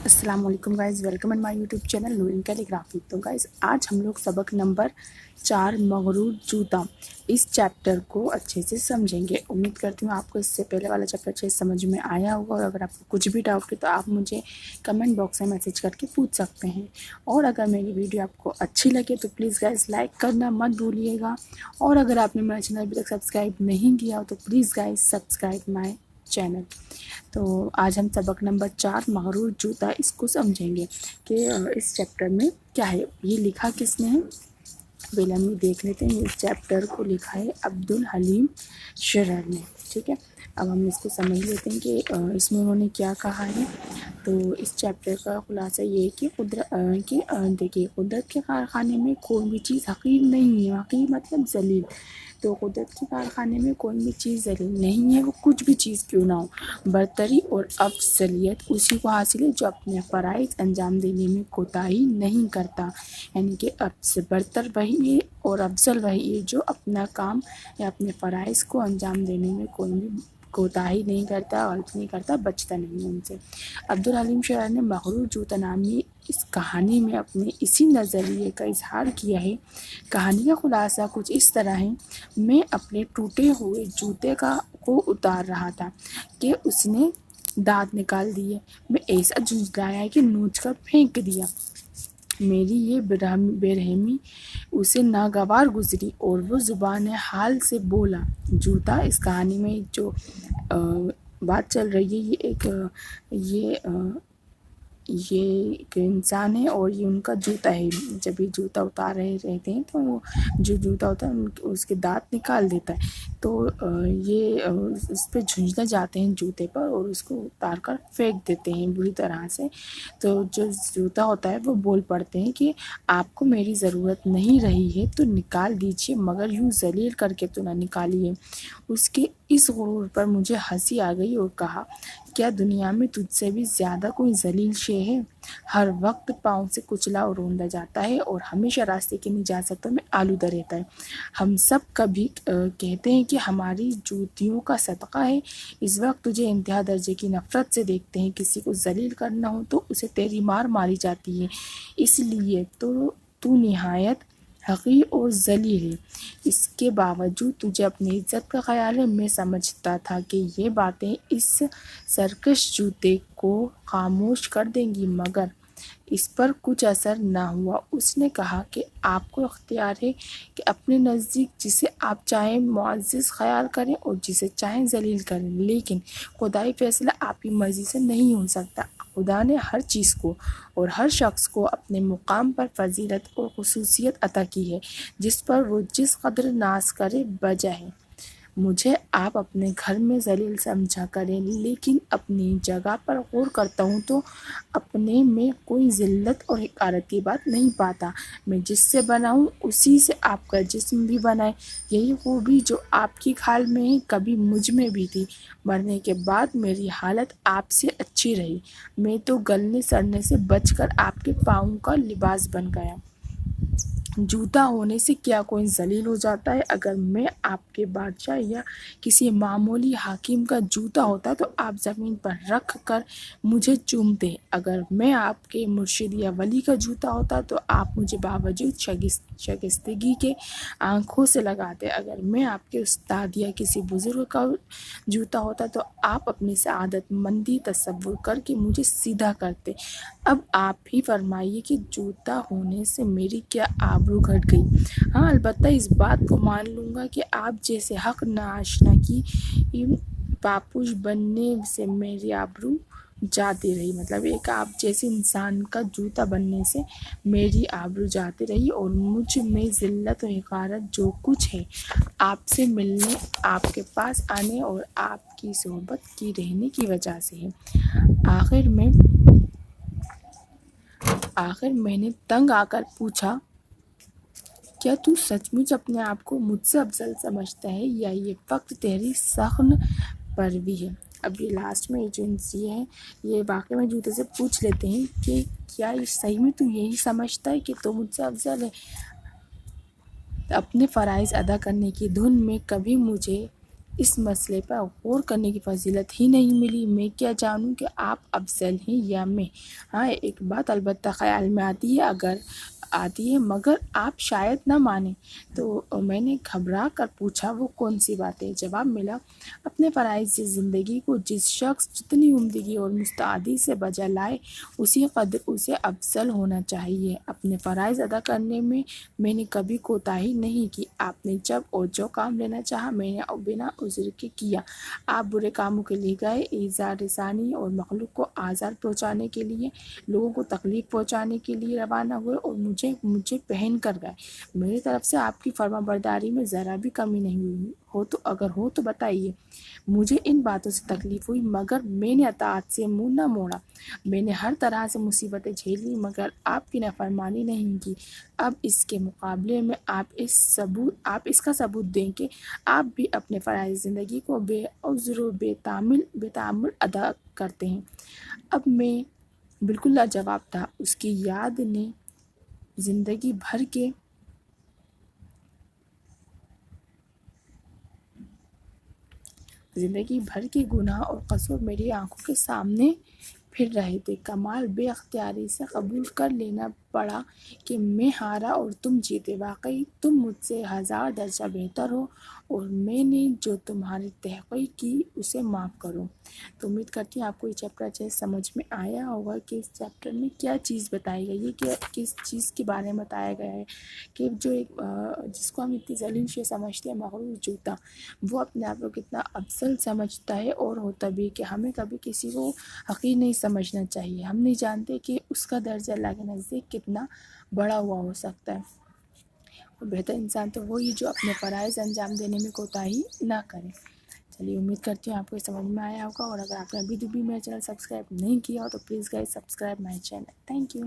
السلام علیکم guys, welcome in my YouTube channel Noreen calligraphy. تو گائز آج ہم لوگ سبق نمبر 4 مغرور جوتا اس چیپٹر کو اچھے سے سمجھیں گے۔ امید کرتی ہوں آپ کو اس سے پہلے والا چیپٹر اچھے سے سمجھ میں آیا ہوگا، اور اگر آپ کو کچھ بھی ڈاؤٹ ہے تو آپ مجھے کمنٹ باکس میں میسج کر کے پوچھ سکتے ہیں۔ اور اگر میری ویڈیو آپ کو اچھی لگے تو پلیز گائز لائک کرنا مت بھولیے گا، اور اگر آپ نے میرا چینل ابھی تک سبسکرائب نہیں کیا ہو تو please guys subscribe my channel. تو آج ہم سبق نمبر 4 مغرور جوتا اس کو سمجھیں گے کہ اس چیپٹر میں کیا ہے۔ یہ لکھا کس نے ہے، پہلے ہم دیکھ لیتے ہیں۔ اس چیپٹر کو لکھا ہے عبدالحلیم شرر نے، ٹھیک ہے۔ اب ہم اس کو سمجھ لیتے ہیں کہ اس میں انہوں نے کیا کہا ہے۔ تو اس چیپٹر کا خلاصہ یہ ہے کہ دیکھیے، قدرت کے کارخانے میں کوئی بھی چیز حقیر نہیں ہے۔ حقیر مطلب ذلیل۔ تو قدرت کے کارخانے میں کوئی بھی چیز ذلیل نہیں ہے، وہ کچھ بھی چیز کیوں نہ ہو۔ برتری اور افضلیت اسی کو حاصل ہے جو اپنے فرائض انجام دینے میں کوتاہی نہیں کرتا، یعنی کہ اب سے برتر وہی ہے اور افضل وہی ہے جو اپنا کام یا اپنے فرائض کو انجام دینے میں کوئی بھی کوتاہی نہیں کرتا، غلط نہیں کرتا، بچتا نہیں ان سے۔ عبدالحلیم شرر نے مغرور جوتا نامی اس کہانی میں اپنے اسی نظریے کا اظہار کیا ہے۔ کہانی کا خلاصہ کچھ اس طرح ہے: میں اپنے ٹوٹے ہوئے جوتے کو اتار رہا تھا کہ اس نے دانت نکال دیے۔ میں ایسا جھنجھلایا کہ نوچ کر پھینک دیا۔ میری یہ بے رحمی اسے ناگوار گزری اور وہ زبان حال سے بولا۔ جوتا اس کہانی میں جو بات چل رہی ہے، یہ ایک انسان ہے اور یہ ان کا جوتا ہے۔ جب یہ جوتا اتار رہے رہتے ہیں تو وہ جو جوتا ہوتا ہے اس کے دانت نکال دیتا ہے، تو یہ اس پہ جھنجھنے جاتے ہیں جوتے پر اور اس کو اتار کر پھینک دیتے ہیں بری طرح سے۔ تو جو جوتا ہوتا ہے وہ بول پڑتے ہیں کہ آپ کو میری ضرورت نہیں رہی ہے تو نکال دیجیے، مگر یوں ذلیل کر کے تو نہ نکالیے۔ اس کے اس غرور پر مجھے ہنسی آ گئی اور کہا، کیا دنیا میں تجھ سے بھی زیادہ کوئی ذلیل شے ہے؟ ہر وقت پاؤں سے کچلا اور روندا جاتا ہے اور ہمیشہ راستے کی نجاستوں میں آلودہ رہتا ہے۔ ہم سب کبھی کہتے ہیں کہ ہماری جوتیوں کا صدقہ ہے، اس وقت تجھے انتہا درجے کی نفرت سے دیکھتے ہیں۔ کسی کو ذلیل کرنا ہو تو اسے تیری مار ماری جاتی ہے، اس لیے تو نہایت حقیر اور ذلیل ہے۔ اس کے باوجود تجھے اپنی عزت کا خیال ہے۔ میں سمجھتا تھا کہ یہ باتیں اس سرکش جوتے کو خاموش کر دیں گی، مگر اس پر کچھ اثر نہ ہوا۔ اس نے کہا کہ آپ کو اختیار ہے کہ اپنے نزدیک جسے آپ چاہیں معزز خیال کریں اور جسے چاہیں ذلیل کریں، لیکن خدائی فیصلہ آپ کی مرضی سے نہیں ہو سکتا۔ خدا نے ہر چیز کو اور ہر شخص کو اپنے مقام پر فضیلت اور خصوصیت عطا کی ہے، جس پر وہ جس قدر ناز کرے بجا ہے۔ مجھے آپ اپنے گھر میں ذلیل سمجھا کریں، لیکن اپنی جگہ پر غور کرتا ہوں تو اپنے میں کوئی ذلت اور حقارت کی بات نہیں پاتا۔ میں جس سے بنا ہوں اسی سے آپ کا جسم بھی بنا ہے۔ یہی خوبی جو آپ کی کھال میں ہے کبھی مجھ میں بھی تھی۔ مرنے کے بعد میری حالت آپ سے اچھی رہی۔ میں تو گلنے سڑنے سے بچ کر آپ کے پاؤں کا لباس بن گیا۔ جوتا ہونے سے کیا کوئی ذلیل ہو جاتا ہے؟ اگر میں آپ کے بادشاہ یا کسی معمولی حاکم کا جوتا ہوتا تو آپ زمین پر رکھ کر مجھے چومتے۔ اگر میں آپ کے مرشد یا ولی کا جوتا ہوتا تو آپ مجھے باوجود شائستگی کے آنکھوں سے لگاتے۔ اگر میں آپ کے استاد یا کسی بزرگ کا جوتا ہوتا تو آپ اپنی سعادت مندی تصور کر کے مجھے سیدھا کرتے۔ اب آپ ہی فرمائیے کہ جوتا ہونے سے میری کیا آبرو گھٹ گئی؟ ہاں، البتہ اس بات کو مان لوں گا کہ آپ جیسے حق ناآشنا کی پاپوش بننے سے میری آبرو جاتی رہی۔ مطلب ایک آپ جیسے انسان کا جوتا بننے سے میری آبرو جاتی رہی، اور مجھ میں ذلت و حقارت جو کچھ ہے آپ سے ملنے، آپ کے پاس آنے اور آپ کی صحبت کی رہنے کی وجہ سے ہے۔ آخر میں نے تنگ آ کر پوچھا، کیا تو سچ مچ اپنے آپ کو مجھ سے افضل سمجھتا ہے یا یہ فقط تیری سخن پروی ہے؟ اب یہ لاسٹ میں جو ہے یہ واقعی میں جوتے سے پوچھ لیتے ہیں کہ کیا صحیح میں تو یہی سمجھتا ہے کہ تو مجھ سے افضل ہے؟ اپنے فرائض ادا کرنے کی دھن میں کبھی مجھے اس مسئلے پر غور کرنے کی فضیلت ہی نہیں ملی۔ میں کیا جانوں کہ آپ افضل ہیں یا میں۔ ہاں، ایک بات البتہ خیال میں آتی ہے مگر آپ شاید نہ مانیں۔ تو میں نے گھبرا کر پوچھا، وہ کون سی بات ہے؟ جواب ملا، اپنے فرائض سے زندگی کو جس شخص جتنی عمدگی اور مستعدی سے بجا لائے اسی قدر اسے افضل ہونا چاہیے۔ اپنے فرائض ادا کرنے میں نے کبھی کوتاہی نہیں کی۔ آپ نے جب اور جو کام لینا چاہا میں نے بنا عذر کے کیا۔ آپ برے کاموں کے لیے گئے، ایذا رسانی اور مخلوق کو آزار پہنچانے کے لیے، لوگوں کو تکلیف پہنچانے کے لیے روانہ ہوئے اور مجھے پہن کر گئے۔ میری طرف سے آپ کی فرما برداری میں ذرا بھی کمی نہیں ہوئی اگر ہو تو بتائیے۔ مجھے ان باتوں سے تکلیف ہوئی مگر میں نے اطاعت سے منہ نہ موڑا۔ میں نے ہر طرح سے مصیبتیں جھیلی مگر آپ کی نافرمانی نہیں کی۔ اب اس کے مقابلے میں آپ اس کا ثبوت دیں کہ آپ بھی اپنے فرائض زندگی کو بے عذر و بے تامل ادا کرتے ہیں۔ اب میں بالکل لاجواب تھا۔ اس کی یاد نے زندگی بھر کے گناہ اور قصور میری آنکھوں کے سامنے پھر رہے تھے۔ کمال بے اختیاری سے قبول کر لینا پڑا کہ میں ہارا اور تم جیتے۔ واقعی تم مجھ سے 1000 درجہ بہتر ہو اور میں نے جو تمہاری تحقیر کی اسے معاف کروں۔ تو امید کرتی ہوں آپ کو یہ چیپٹر اچھے سمجھ میں آیا ہوگا کہ اس چیپٹر میں کیا چیز بتائی گئی ہے، کہ کس چیز کے بارے میں بتایا گیا ہے کہ جو جس کو ہم اتنی ذلیل شے سمجھتے ہیں، مغرور جوتا، وہ اپنے آپ کو کتنا افضل سمجھتا ہے، اور ہوتا بھی کہ ہمیں کبھی کسی کو حقیر نہیں سمجھنا چاہیے۔ ہم نہیں جانتے کہ اس کا درجہ اللہ کے نزدیک کتنا بڑا ہوا ہو سکتا ہے۔ اور بہتر انسان تو وہی جو اپنے فرائض انجام دینے میں کوتاہی نہ کرے۔ چلیے، امید کرتی ہوں آپ کو سمجھ میں آیا ہوگا، اور اگر آپ نے ابھی بھی میرا چینل سبسکرائب نہیں کیا ہو تو please guys subscribe my channel. Thank you.